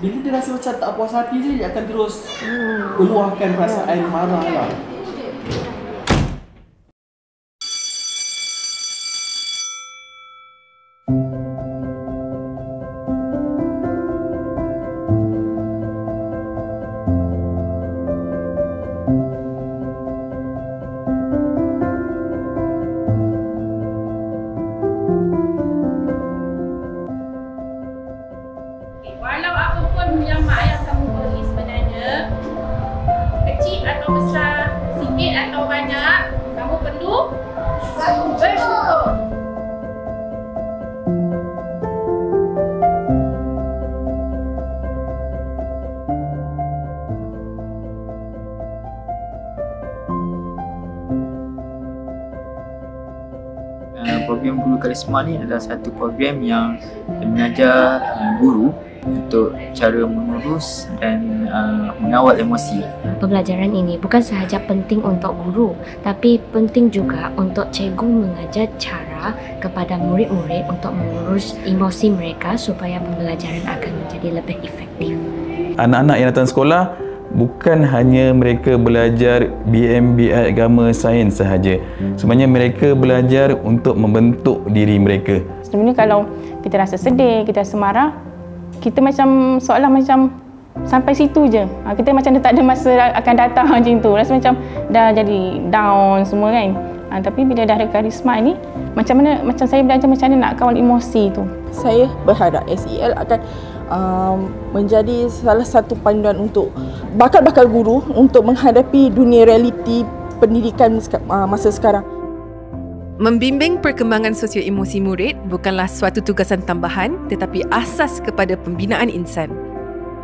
Bila dia rasa macam tak puas hati je, dia akan terus keluarkan perasaan marah lah. Walau apapun yang mak ayah kamu beri sebenarnya, kecil atau besar, sikit atau banyak, kamu perlu bersyukur. Program Guru Karisma ni adalah satu program yang mengajar guru untuk cara mengurus dan mengawal emosi. Pembelajaran ini bukan sahaja penting untuk guru, tapi penting juga untuk cikgu mengajar cara kepada murid-murid untuk mengurus emosi mereka supaya pembelajaran akan menjadi lebih efektif. Anak-anak yang datang sekolah bukan hanya mereka belajar BMBI agama sains sahaja. Sebenarnya mereka belajar untuk membentuk diri mereka. Sebenarnya kalau kita rasa sedih, kita rasa marah, kita macam seolah macam sampai situ je. Kita macam dah tak ada masa akan datang macam tu. Rasa macam dah jadi down semua kan. Tapi bila dah ada karisma ni, macam saya belajar macam mana nak kawal emosi tu. Saya berharap SEL akan menjadi salah satu panduan untuk bakal-bakal guru untuk menghadapi dunia realiti pendidikan masa sekarang. Membimbing perkembangan sosio-emosi murid bukanlah suatu tugasan tambahan tetapi asas kepada pembinaan insan.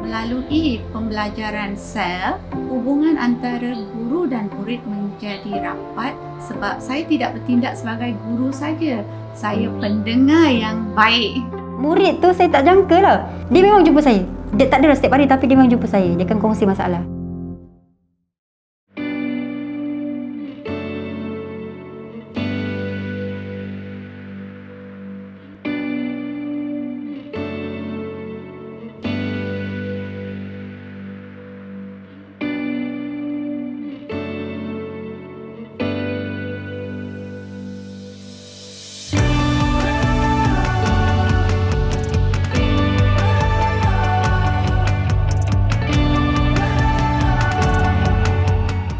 Melalui pembelajaran SEL, hubungan antara guru dan murid menjadi rapat sebab saya tidak bertindak sebagai guru saja. Saya pendengar yang baik. Murid tu saya tak jangka lah. Dia memang jumpa saya. Dia tak ada setiap hari tapi dia memang jumpa saya. Dia akan kongsi masalah.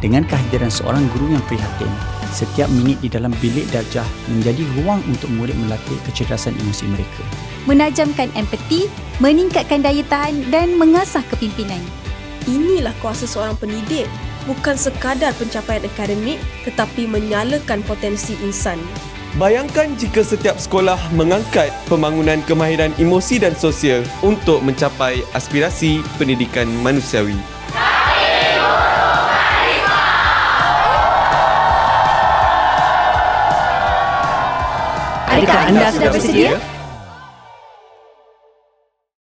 Dengan kehadiran seorang guru yang prihatin, setiap minit di dalam bilik darjah menjadi ruang untuk murid melatih kecerdasan emosi mereka. Menajamkan empati, meningkatkan daya tahan dan mengasah kepimpinan. Inilah kuasa seorang pendidik, bukan sekadar pencapaian akademik tetapi menyalakan potensi insan. Bayangkan jika setiap sekolah mengangkat pembangunan kemahiran emosi dan sosial untuk mencapai aspirasi pendidikan manusiawi. Adakah anda sudah bersedia?